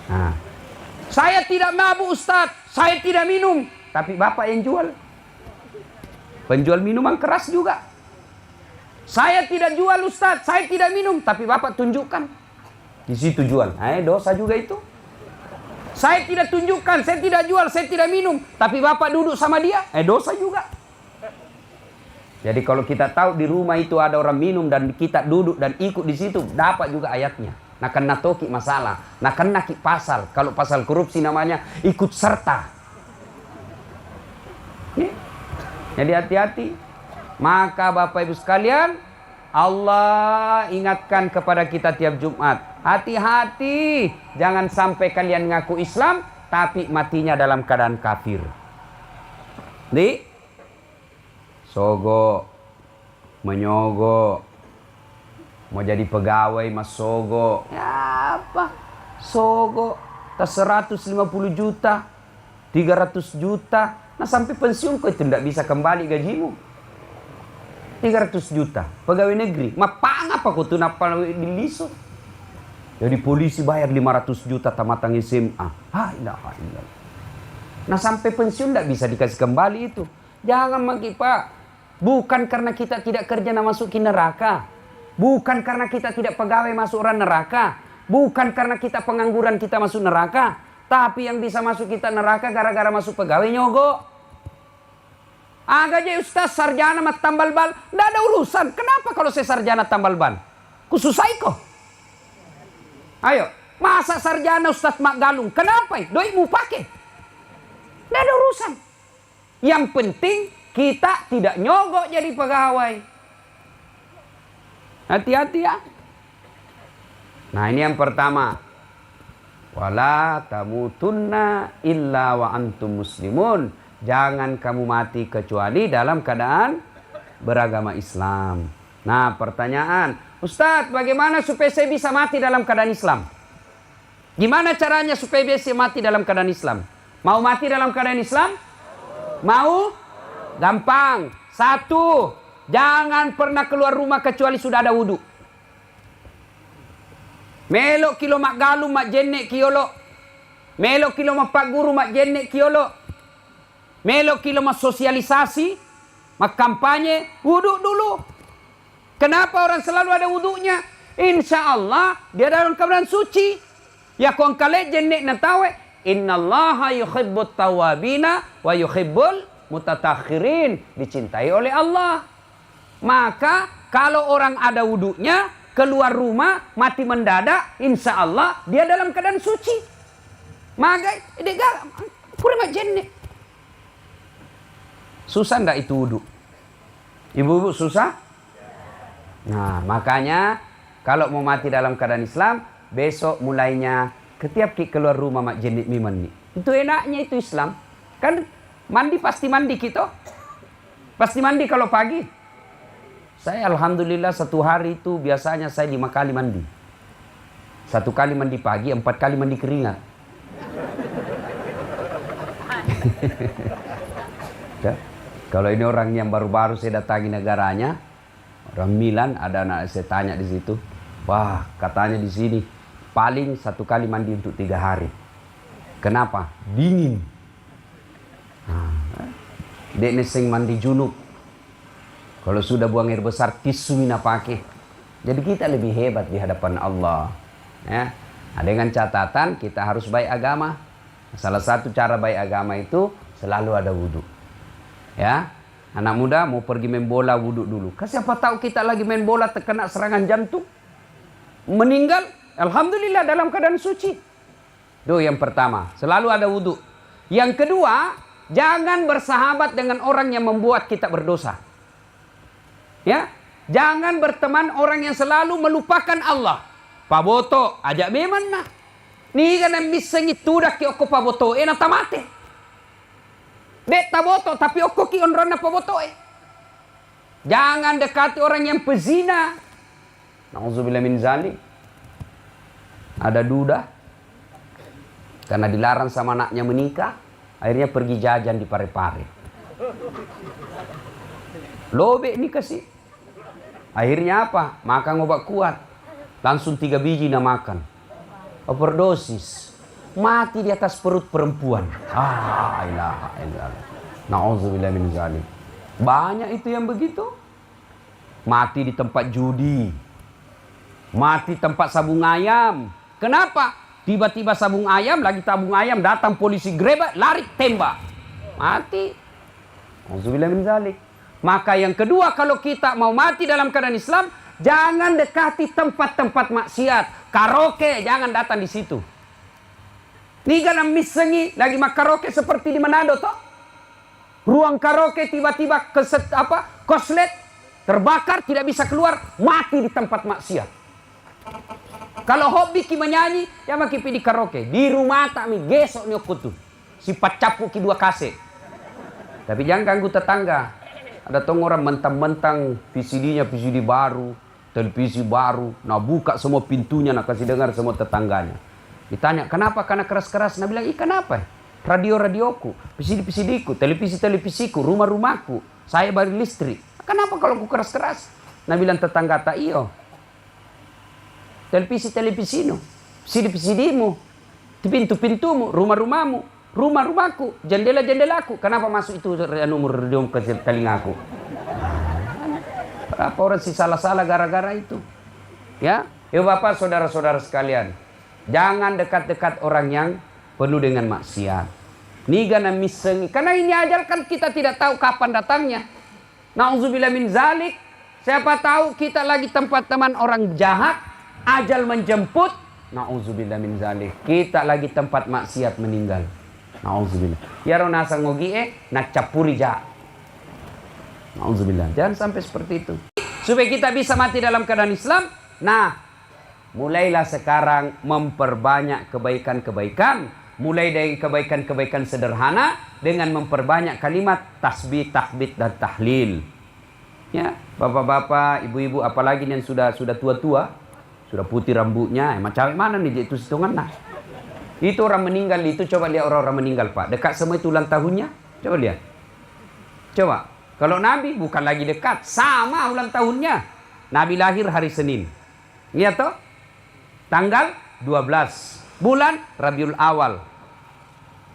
Nah, saya tidak mabuk Ustaz, saya tidak minum, tapi bapak yang jual. Penjual minuman keras juga. Saya tidak jual Ustaz, saya tidak minum, tapi bapak tunjukkan. Di situ jual. Dosa juga itu. Saya tidak tunjukkan, saya tidak jual, saya tidak minum, tapi bapak duduk sama dia, dosa juga. Jadi kalau kita tahu di rumah itu ada orang minum dan kita duduk dan ikut di situ, dapat juga ayatnya. Nah kena toki masalah, nah kena ki pasal. Kalau pasal korupsi namanya ikut serta. Jadi hati-hati. Maka Bapak Ibu sekalian, Allah ingatkan kepada kita tiap Jumat, hati-hati, jangan sampai kalian ngaku Islam tapi matinya dalam keadaan kafir. Sogo, menyogo, mau jadi pegawai mas sogo, ya apa? Sogo, tas 150 juta, 300 juta, nah sampai pensiun kau itu tidak bisa kembali gajimu. 300 juta, pegawai negeri, mapang apa kau tuh napa diliso? Jadi polisi bayar 500 juta tamatang SMA. Nah sampai pensiun tidak bisa dikasih kembali itu. Jangan maki Pak. Bukan karena kita tidak kerja nak masukin neraka. Bukan karena kita tidak pegawai masuk orang neraka. Bukan karena kita pengangguran kita masuk neraka. Tapi yang bisa masuk kita neraka gara-gara masuk pegawai nyogok. Agak aja Ustaz sarjana mat tambal ban. Tidak ada urusan. Kenapa kalau saya sarjana tambal ban? Kususai kok. Ayo. Masa sarjana Ustaz mak galung. Kenapa? Doi mu pakai. Tidak ada urusan. Yang penting kita tidak nyogok jadi pegawai. Hati-hati ya. Nah ini yang pertama. Wala tamutunna illa wa antum muslimun. Jangan kamu mati kecuali dalam keadaan beragama Islam. Nah pertanyaan, Ustadz bagaimana supaya saya bisa mati dalam keadaan Islam? Gimana caranya supaya bisa mati dalam keadaan Islam? Mau mati dalam keadaan Islam? Mau? Gampang. 1, jangan pernah keluar rumah kecuali sudah ada wudhu. Melok kilo mak galu mak jenek kiolo. Melok kilo mak pak guru mak jenek kiolo. Melok kilo mak sosialisasi, mak kampanye, wudhu dulu. Kenapa orang selalu ada wudhunya? Insya Allah dia dalam keadaan suci. Ya kong kale jenek natawe. Innallaha yuhibbut tawabina wa yuhibbul mutatakhirin. Dicintai oleh Allah. Maka kalau orang ada wudhunya, keluar rumah, mati mendadak, insya Allah dia dalam keadaan suci. Maka dia kurang jenek. Susah ndak itu wudhu? Ibu-ibu susah? Nah makanya kalau mau mati dalam keadaan Islam, besok mulainya ketiap keluar rumah mak jenik miman nih. Itu enaknya itu Islam. Kan mandi pasti mandi kita. Pasti mandi kalau pagi. Saya alhamdulillah 1 hari itu biasanya saya 5 kali mandi. 1 kali mandi pagi, 4 kali mandi keringat. Ya. Kalau ini orang yang baru-baru saya datangi negaranya, orang Milan, ada anak saya tanya di situ. Wah, katanya di sini paling 1 kali mandi untuk 3 hari. Kenapa? Dingin. Dek neseng mandi junub. Kalau sudah buang air besar, tisu mina pakai. Jadi kita lebih hebat di hadapan Allah. Ya. Nah, dengan catatan kita harus baik agama. Salah satu cara baik agama itu selalu ada wudhu. Ya, anak muda mau pergi main bola wudhu dulu. Siapa tahu kita lagi main bola terkena serangan jantung, meninggal. Alhamdulillah dalam keadaan suci. Itu yang pertama, selalu ada wudhu. Yang kedua, jangan bersahabat dengan orang yang membuat kita berdosa. Ya, jangan berteman orang yang selalu melupakan Allah. Paboto, ajak memang nah. Ni kan yang bisa ngitudak ki oko paboto, enak tamate. Dek taboto tapi oko ki onrona paboto. Jangan dekati orang yang pezina. Nauzubillah min zalik. Ada duda. Karena dilarang sama anaknya menikah, akhirnya pergi jajan di Pare-Pare. Lobek nih kasih. Akhirnya apa? Makan obat kuat. Langsung 3 biji nak makan. Overdosis. mati di atas perut perempuan. Ilaha illallah. Na'udzubillah min zalik. Banyak itu yang begitu. Mati di tempat judi. Mati tempat sabung ayam. Kenapa? Tiba-tiba sabung ayam, lagi tabung ayam, datang polisi grebek, lari tembak. Mati. Na'udzubillah min zalik. Maka yang kedua, kalau kita mau mati dalam keadaan Islam, jangan dekati tempat-tempat maksiat. Karaoke, jangan datang di situ. Niga nam misengi lagi mak karaoke seperti di Manado toh. Ruang karaoke tiba-tiba koslet terbakar, tidak bisa keluar, mati di tempat maksiat. Kalau hobi ki menyanyi, ya maki pi di karaoke. Di rumah tak mi gesok ni okutu. Si pacapu ki 2 kase. Tapi jangan ganggu tetangga. Ada tong orang mentang-mentang VCD-nya VCD baru, televisi baru, nah buka semua pintunya, nak kasih dengar semua tetangganya. Ditanya, kenapa? Karena keras-keras. Nah bilang, kenapa? Radio-radioku, VCD-VCD-ku, televisi-televisiku, rumah-rumahku, saya bari listrik. Kenapa kalau aku keras-keras? Nah bilang tetangga, tak iyo. Televisi-televisinu, VCD-VCD-mu, pintu-pintumu, rumah-rumahmu, rumah-rumahku, jendela-jendelaku. Kenapa masuk itu nomor radio ke telingaku? Berapa orang sih salah-salah gara-gara itu? Ya, Bapak, saudara-saudara sekalian, jangan dekat-dekat orang yang penuh dengan maksiat. Nigana misengi, karena ini ajal kan kita tidak tahu kapan datangnya. Nauzubillah min zalik. Siapa tahu kita lagi tempat teman orang jahat, ajal menjemput. Nauzubillah min zalik. Kita lagi tempat maksiat meninggal. Nauzubillah. Ya ronasa ngogi nak capuri ja. Nauzubillah. Jangan sampai seperti itu. Supaya kita bisa mati dalam keadaan Islam. Nah, mulailah sekarang memperbanyak kebaikan-kebaikan. Mulai dari kebaikan-kebaikan sederhana dengan memperbanyak kalimat tasbih, tahmid, dan tahlil. Ya, bapak-bapak, ibu-ibu, apalagi yang sudah tua-tua, sudah putih rambutnya, macam mana nih itu hitungan nah. Itu orang meninggal itu, coba lihat orang-orang meninggal Pak. Dekat semua itu ulang tahunnya, coba lihat. Coba, kalau Nabi bukan lagi dekat, sama ulang tahunnya. Nabi lahir hari Senin. Lihat toh, tanggal 12. Bulan Rabiul Awal,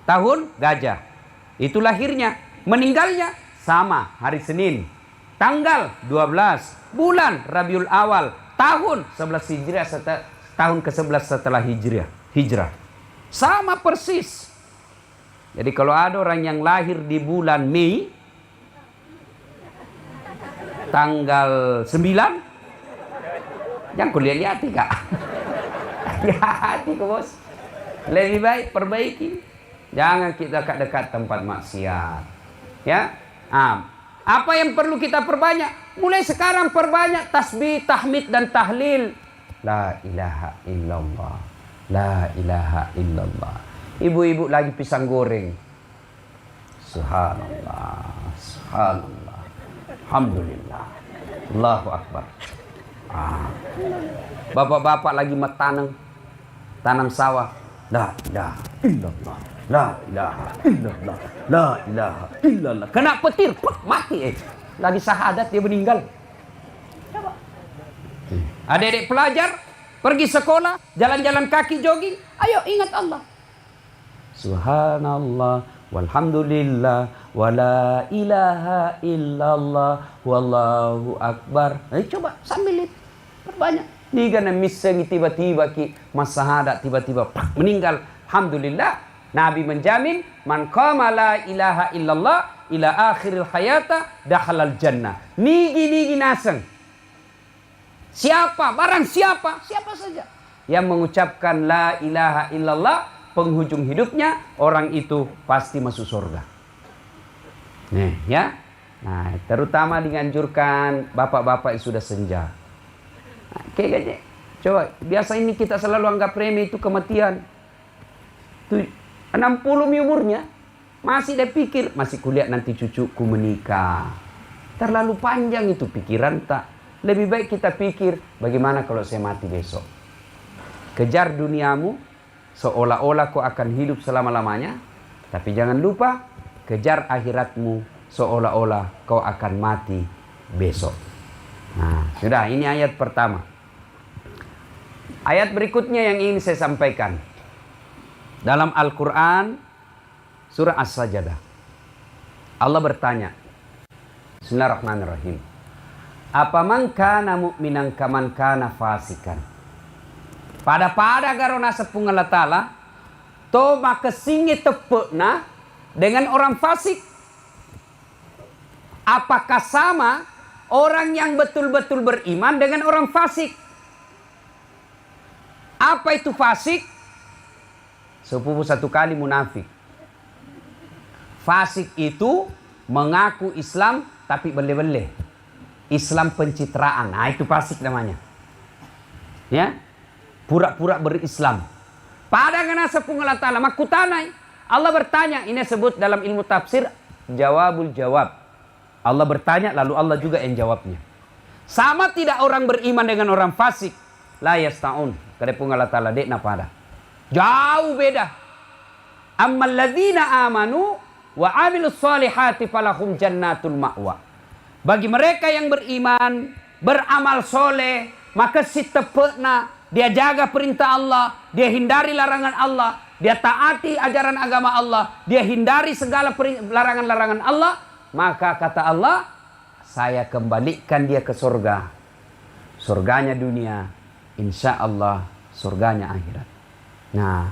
tahun gajah. Itu lahirnya. Meninggalnya sama hari Senin, tanggal 12, bulan Rabiul Awal, tahun 11 Hijriah, tahun ke-11 setelah Hijrah. Sama persis. Jadi kalau ada orang yang lahir di bulan Mei, tanggal 9, jangan kulihat-lihat Kak. Hati-hati bos. Lebih baik perbaiki. Jangan kita dekat tempat maksiat. Ya. Apa yang perlu kita perbanyak? Mulai sekarang perbanyak tasbih, tahmid, dan tahlil. La ilaha illallah. La ilaha illallah. Ibu-ibu lagi pisang goreng. Subhanallah. Subhanallah. Alhamdulillah. Allahu Akbar. Bapak-bapak lagi tanam sawah. La ilaha illallah. La ilaha illallah. La ilaha illallah. Kena petir, mati Lagi syahadat dia meninggal. Coba. Adik-adik pelajar pergi sekolah, jalan-jalan kaki jogging, ayo ingat Allah. Subhanallah walhamdulillah wala ilaha illallah wallahu akbar. Coba sambil itu perbanyak. Niga misengi tiba-tiba ki masahadat tiba-tiba meninggal. Alhamdulillah. Nabi menjamin man qama la ilaha illallah ila akhiril hayata dakhalal jannah. Nigi naseng. Siapa? Barang siapa saja yang mengucapkan la ilaha illallah penghujung hidupnya, orang itu pasti masuk surga. Nih ya. Nah, terutama dianjurkan bapak-bapak yang sudah senja. Oke, coba biasa ini kita selalu anggap remeh itu kematian. 60 umurnya masih dia pikir masih kuliah nanti cucuku menikah. Terlalu panjang itu pikiran tak. Lebih baik kita pikir bagaimana kalau saya mati besok. Kejar duniamu seolah-olah kau akan hidup selama-lamanya, tapi jangan lupa kejar akhiratmu seolah-olah kau akan mati besok. Nah, sudah, ini ayat pertama. Ayat berikutnya yang ingin saya sampaikan. Dalam Al-Quran surah As-Sajdah, Allah bertanya, Bismillahirrahmanirrahim, apa man kana mu'minan kaman kana fasikan. Pada garona sepung Allah Ta'ala, to maka singi tepukna dengan orang fasik. Apakah sama orang yang betul-betul beriman dengan orang fasik? Apa itu fasik? Sepupu satu kali munafik. Fasik itu mengaku Islam tapi bele-bele. Islam pencitraan. Nah, itu fasik namanya. Ya, pura-pura berislam. Pada ngana sepung Allah Ta'ala makutanai. Allah bertanya, ini sebut dalam ilmu tafsir jawabul jawab. Allah bertanya lalu Allah juga yang jawabnya. Sama tidak orang beriman dengan orang fasik? La yasta'un. Kadepung Allah Ta'ala dek napada. Jauh beda. Ammal ladzina amanu wa amilus solihati falahum jannatul ma'wa. Bagi mereka yang beriman, beramal soleh, maka si tepekna, dia jaga perintah Allah, dia hindari larangan Allah, dia taati ajaran agama Allah, dia hindari segala larangan-larangan Allah, maka kata Allah, saya kembalikan dia ke surga. Surganya dunia, insya Allah surganya akhirat. Nah,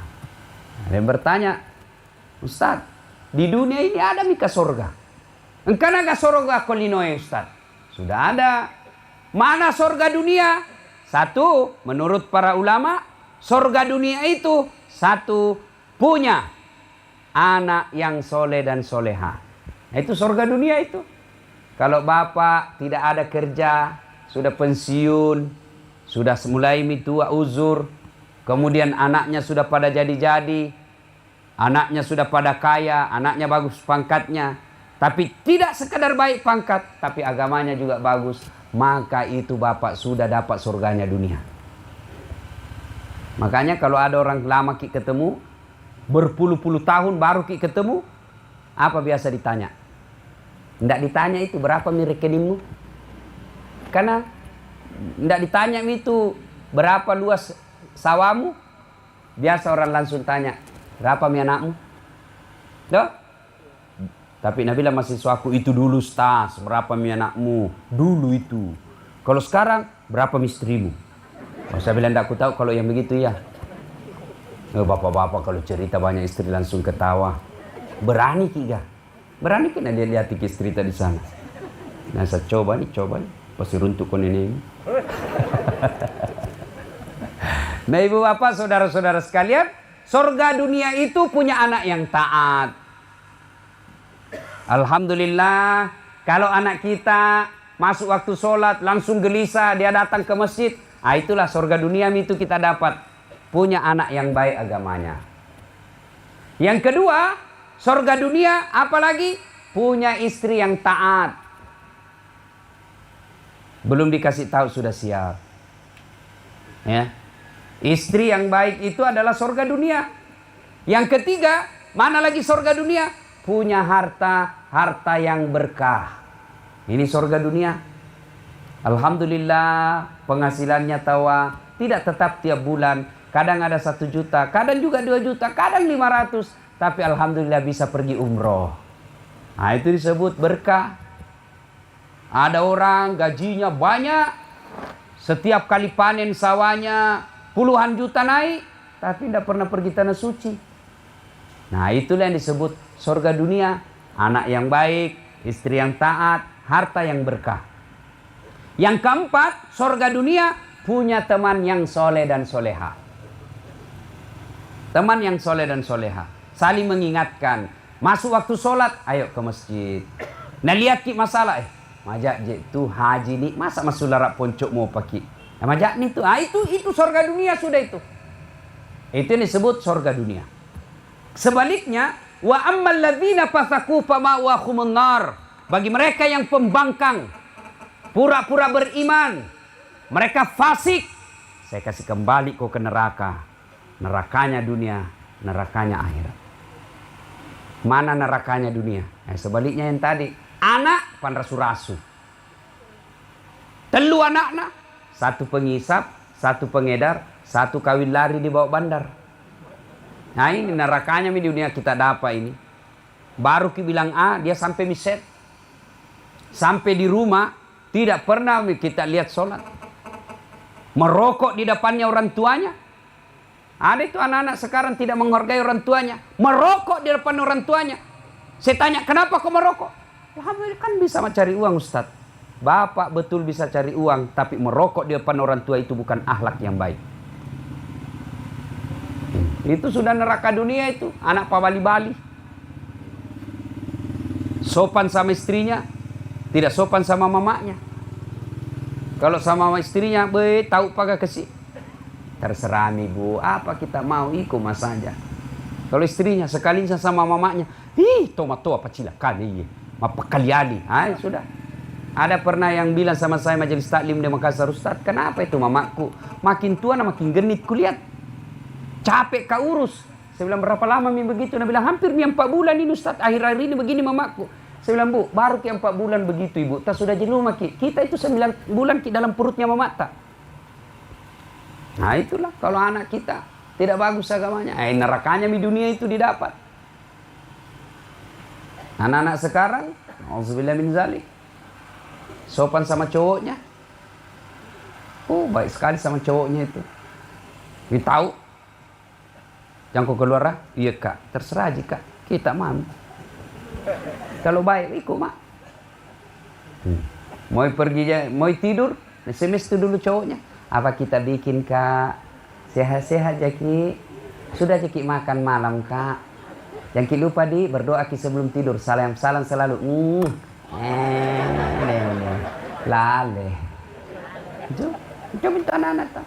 ada yang bertanya, Ustaz, di dunia ini ada mika surga? Engkau naga surga kolinoe Ustaz? Sudah ada. Mana surga dunia? Satu, menurut para ulama, surga dunia itu satu, punya anak yang soleh dan soleha. Itu surga dunia itu. Kalau bapak tidak ada kerja, sudah pensiun, sudah mulai mitua uzur, kemudian anaknya sudah pada jadi-jadi, anaknya sudah pada kaya, anaknya bagus pangkatnya, tapi tidak sekadar baik pangkat, tapi agamanya juga bagus, maka itu bapak sudah dapat surganya dunia. Makanya kalau ada orang lama ki ketemu, berpuluh-puluh tahun baru ki ketemu, apa biasa ditanya? Tidak ditanya itu berapa rekeningmu? Karena tidak ditanya itu berapa luas sawamu. Biasa orang langsung tanya, berapa anakmu? Doh? Tapi Nabila mahasiswaku itu dulu Ustaz, berapa anakmu? Dulu itu. Kalau sekarang berapa istrimu? Oh, saya bilang tidak aku tahu kalau yang begitu ya. Oh, bapak-bapak kalau cerita banyak istri langsung ketawa. Berani kiga. Berani kena dia lihat istri di sana. Nah, saya coba nih. Pasti runtuh kon ini. Nah, ibu bapak, saudara-saudara sekalian, surga dunia itu punya anak yang taat. Alhamdulillah, kalau anak kita masuk waktu sholat langsung gelisah, dia datang ke masjid, itulah surga dunia itu kita dapat. Punya anak yang baik agamanya. Yang kedua, surga dunia apalagi? Punya istri yang taat. Belum dikasih tahu sudah siap. Ya. Istri yang baik itu adalah surga dunia. Yang ketiga, mana lagi surga dunia? Punya harta yang berkah. Ini surga dunia. Alhamdulillah, penghasilannya tawa tidak tetap tiap bulan. Kadang ada 1 juta, kadang juga 2 juta, kadang 500. Tapi alhamdulillah bisa pergi umroh. Nah, itu disebut berkah. Ada orang gajinya banyak, setiap kali panen sawahnya puluhan juta naik, tapi tidak pernah pergi tanah suci. Nah, itulah yang disebut surga dunia. Anak yang baik, istri yang taat, harta yang berkah. Yang keempat, surga dunia punya teman yang soleh dan soleha. Teman yang soleh dan soleha. Saling mengingatkan. Masuk waktu sholat, ayo ke masjid. Nah, lihat ki masalah. Majak je tu haji ni, masa masuk larak poncok mau pakai. Nah, majak ni tu, itu surga dunia sudah itu. Itu disebut surga dunia. Sebaliknya, wa ammal ladzina fasaku fama'wahumun nar. Bagi mereka yang pembangkang, pura-pura beriman, mereka fasik, saya kasih kembali kau ke neraka. Nerakanya dunia, nerakanya akhirat. Mana nerakanya dunia? Sebaliknya yang tadi, anak pan rasu-rasu. Telu anaknya, 1 pengisap, 1 pengedar, 1 kawin lari di bawah bandar. Nah ini nerakanya di dunia kita dapat ini. Baru ki bilang A, dia sampai miset. Sampai di rumah, tidak pernah kita lihat sholat. Merokok di depannya orang tuanya. Ada itu anak-anak sekarang tidak menghargai orang tuanya. Merokok di depan orang tuanya. Saya tanya, kenapa kau merokok? Ya, kan bisa cari uang Ustaz. Bapak betul bisa cari uang, tapi merokok di depan orang tua itu bukan akhlak yang baik. Itu sudah neraka dunia itu. Anak pabali-bali. Sopan sama istrinya, tidak sopan sama mamanya. Kalau sama istrinya, tahu pakai kesih. Terserah nih bu, apa kita mau ikut mas saja. Kalau istrinya sekalinya sama mamanya, tomato apa cilakali, apa kaliali, sudah. Ada pernah yang bilang sama saya majelis taklim di Makassar, Ustaz, kenapa itu mamaku makin tua makin genit kulihat, capek kau urus. Saya bilang berapa lama begitu? Dia bilang hampir 4 bulan ini Ustaz, akhir-akhir ini begini mamaku. Saya bilang bu, baru 4 bulan begitu ibu, tak sudah jenuh maki. Kita itu 9 bulan dalam perutnya mamata. Nah itulah kalau anak kita tidak bagus agamanya, nerakanya di dunia itu didapat. Anak-anak sekarang, auzubillah min zalik, sopan sama cowoknya. Baik sekali sama cowoknya itu. Kita tahu, jangan kau keluar iya kak, terserah aja kak, kita mau. Kalau baik ikut mak. Mau pergi, mau tidur, SMS itu dulu cowoknya. Apa kita bikin kak? Sehat-sehat Jaki. Sudah Jaki makan malam kak. Jangan ki lupa berdoa ki sebelum tidur. Salam selalu. Lale. Itu minta anak-anak tak.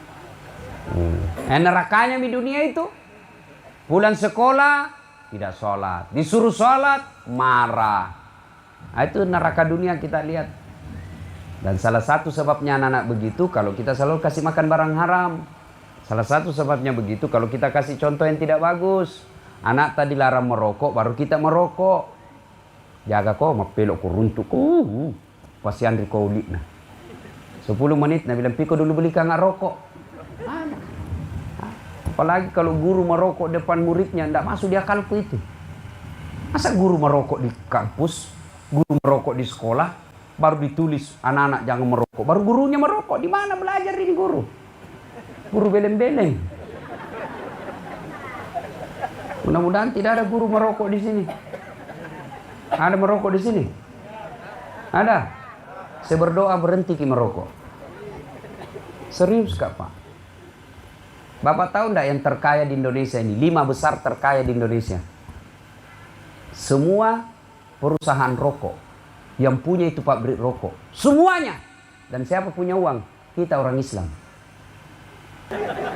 Nerakanya di dunia itu. Pulang sekolah tidak sholat. Disuruh sholat marah. Itu neraka dunia kita lihat. Dan salah satu sebabnya anak-anak begitu kalau kita selalu kasih makan barang haram. Salah satu sebabnya begitu kalau kita kasih contoh yang tidak bagus. Anak tadi larang merokok, baru kita merokok. Jaga kok, mapelok ko runtuk. Pasti Andri kau ulit nah. 10 menit, nah bilang piko dulu beli nggak rokok. Apalagi kalau guru merokok depan muridnya, tidak masuk di akalku itu. Masa guru merokok di kampus, guru merokok di sekolah, baru ditulis anak-anak jangan merokok, baru gurunya merokok. Di mana belajar ini guru? Guru beleng-beleng. Mudah-mudahan tidak ada guru merokok di sini. Ada merokok di sini? Ada? Saya berdoa berhenti merokok. Serius kak Pak? Bapak tahu enggak yang terkaya di Indonesia ini? 5 besar terkaya di Indonesia. Semua perusahaan rokok. Yang punya itu pabrik rokok. Semuanya. Dan siapa punya uang? Kita orang Islam.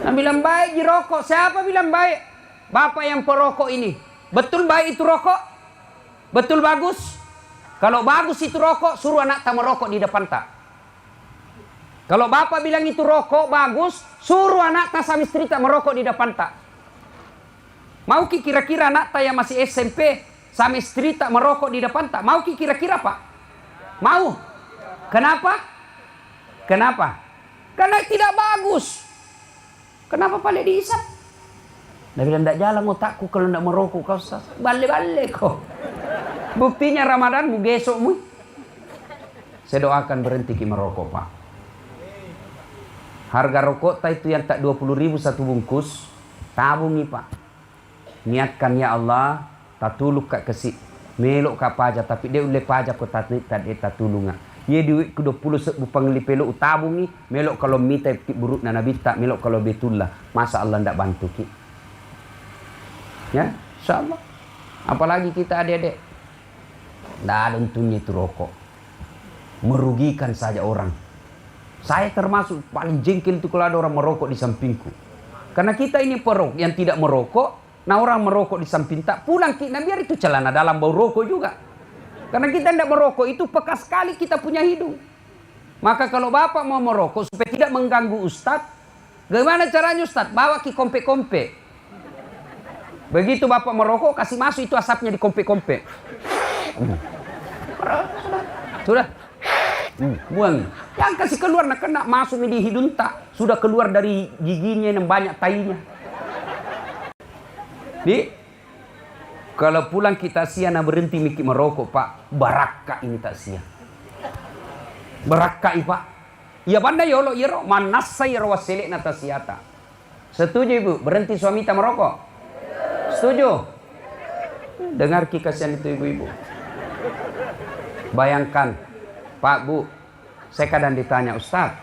Nah bilang baik di rokok. Siapa bilang baik? Bapak yang perokok ini. Betul baik itu rokok? Betul bagus? Kalau bagus itu rokok, suruh anak tak merokok di depan tak. Kalau bapak bilang itu rokok bagus, suruh anak tak sama istri tak merokok di depan tak. Mau kira-kira anak tak yang masih SMP sama istri tak merokok di depan tak? Mau kira-kira Pak? Mau? Kenapa? Kenapa? Karena tidak bagus. Kenapa paling diisap? Dia bilang tidak jalan otakku kalau tidak merokok kau Ustaz. Balik-balik kau. Buktinya Ramadan mu gesokmu. Saya doakan berhenti merokok Pak. Harga rokok itu yang tak 20.000 satu bungkus. Tabungi Pak. Niatkan ya Allah, tak tuluk kak kesik. Melok ka pajak tapi dia boleh pajak ko tadi tulunga. Ye duit ku 20 pangli pelo utabungi melok kalau mita buruk na nabita melok kalau betullah. Masa Allah ndak bantu ki. Ya, insyaallah. Apalagi kita adik-adik. Ndak ada untungnya itu rokok. Merugikan saja orang. Saya termasuk paling jengkel itu kalau ada orang merokok di sampingku. Karena kita ini perok yang tidak merokok. Nah orang merokok di samping tak pulang kita biar itu celana dalam bau rokok juga. Karena kita tidak merokok itu peka sekali kita punya hidung. Maka kalau bapak mau merokok supaya tidak mengganggu ustadz, gimana caranya ustadz? Bawa ke kompe-kompe. Begitu bapak merokok kasih masuk itu asapnya di kompe-kompe. Sudah. Buang. Yang kasih keluar nak kena masuk di hidung tak. Sudah keluar dari giginya yang banyak tainya. Kalau pulang kita sia na berhenti mikir merokok pak, baraka ini tak sia. Baraka pak. Ya banda yolo iro manasai rawasele na tasiata. Setuju ibu berhenti suami tak merokok? Setuju? Dengar kasihan itu ibu-ibu. Bayangkan Pak Bu, saya kadang ditanya Ustaz,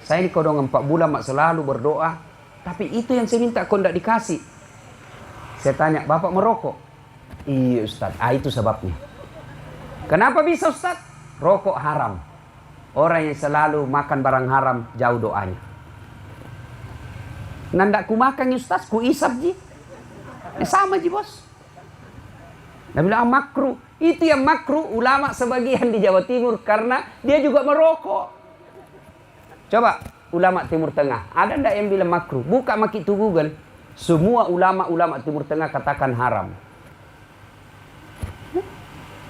saya ini kodong 4 bulan mak selalu berdoa, tapi itu yang saya minta kau tidak dikasih. Saya tanya, Bapak merokok? Iya Ustaz, itu sebabnya. Kenapa bisa Ustaz? Rokok haram. Orang yang selalu makan barang haram, jauh doanya. Nandak ku makan Ustaz, ku isap ji. Sama ji bos. Dia bilang makruh. Itu yang makruh ulama sebagian di Jawa Timur karena dia juga merokok. Coba ulama Timur Tengah, ada ndak yang bilang makruh? Buka maki itu Google. Semua ulama-ulama Timur Tengah katakan haram.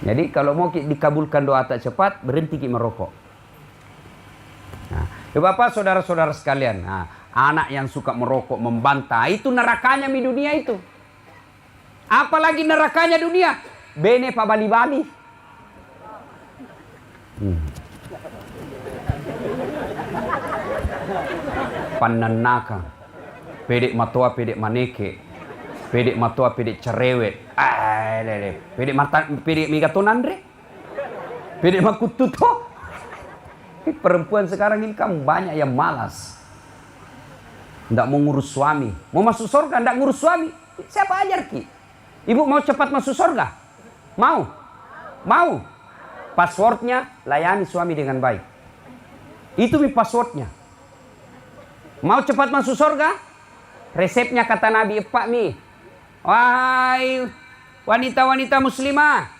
Jadi kalau mau dikabulkan doa tak cepat, berhenti merokok. Nah, Bapak saudara-saudara sekalian, anak yang suka merokok membantah, itu nerakanya di dunia itu. Apalagi nerakanya dunia, bene pa bali-bali. Pananaka, pedek matua pedek maneke, pedek matua pedek cerewet, pedek mata pedek migatonandre, pedek makututo. Perempuan sekarang ini kan banyak yang malas, ndak mau ngurus suami, mau masuk surga ndak ngurus suami. Siapa ajar ki? Ibu mau cepat masuk surga? Mau? Mau? Passwordnya layani suami dengan baik. Itu passwordnya. Mau cepat masuk surga? Resepnya kata Nabi Pak mi. Wahai wanita-wanita muslimah,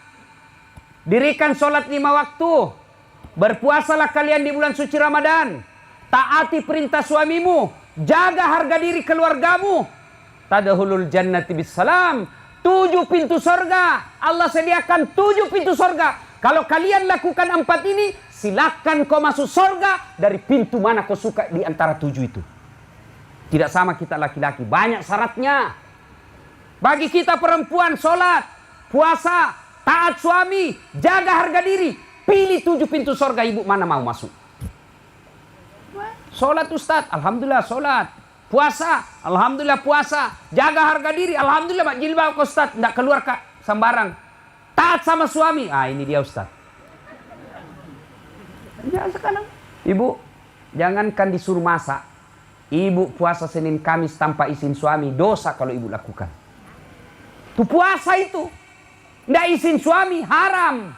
dirikan sholat 5 waktu. Berpuasalah kalian di bulan suci Ramadan. Taati perintah suamimu. Jaga harga diri keluargamu. Tadkhulul jannati bisalam. 7 pintu surga. Allah sediakan 7 pintu surga. Kalau kalian lakukan 4 ini, silakan kau masuk surga dari pintu mana kau suka di antara 7 itu. Tidak sama kita laki-laki, banyak syaratnya. Bagi kita perempuan, sholat, puasa, taat suami, jaga harga diri. Pilih 7 pintu surga, ibu mana mau masuk? Sholat Ustaz, alhamdulillah sholat. Puasa, alhamdulillah puasa. Jaga harga diri, alhamdulillah mak jilbab Ustaz, tidak keluar kak sembarang. Taat sama suami, ini dia Ustaz. Jangan sekarang, ibu, jangankan disuruh masak, ibu puasa Senin Kamis tanpa izin suami, dosa kalau ibu lakukan. Itu puasa itu, tidak izin suami, haram.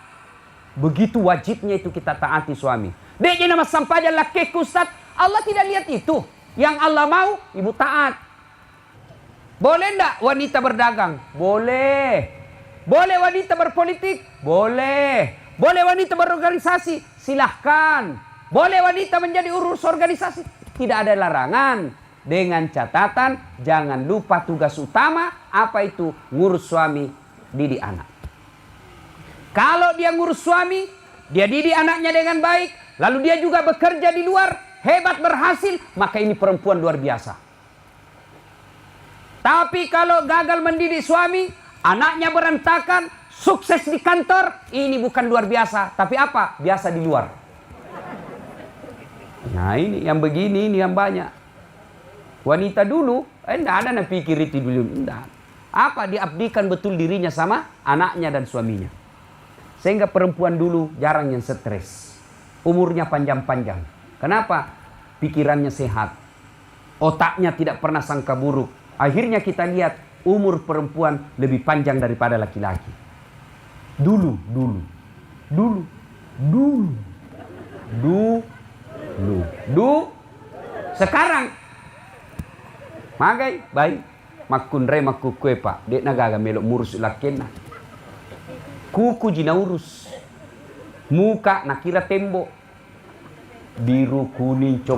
Begitu wajibnya itu kita taati suami. Dia nama sampaja laki Ustaz, Allah tidak lihat itu. Yang Allah mau, ibu taat. Boleh enggak wanita berdagang? Boleh. Boleh wanita berpolitik? Boleh. Boleh wanita berorganisasi? Silahkan. Boleh wanita menjadi urus organisasi? Tidak ada larangan. Dengan catatan, jangan lupa tugas utama. Apa itu? Ngurus suami, didik anak. Kalau dia ngurus suami, dia didik anaknya dengan baik, lalu dia juga bekerja di luar, hebat berhasil, maka ini perempuan luar biasa. Tapi kalau gagal mendidik suami, anaknya berantakan, sukses di kantor, ini bukan luar biasa, tapi apa? Biasa di luar. Nah ini yang begini, ini yang banyak. Wanita dulu, enggak ada yang pikir itu dulu. Enggak. Apa? Diabdikan betul dirinya sama anaknya dan suaminya. Sehingga perempuan dulu jarang yang stres. Umurnya panjang-panjang. Kenapa? Pikirannya sehat. Otaknya tidak pernah sangka buruk. Akhirnya kita lihat umur perempuan lebih panjang daripada laki-laki. Dulu. Sekarang. Magai, baik. Makunre makukue pak. Dek nagaga melok murus lakena. Kuku jina urus. Muka nakira tembok. Biru, kuning, coklat.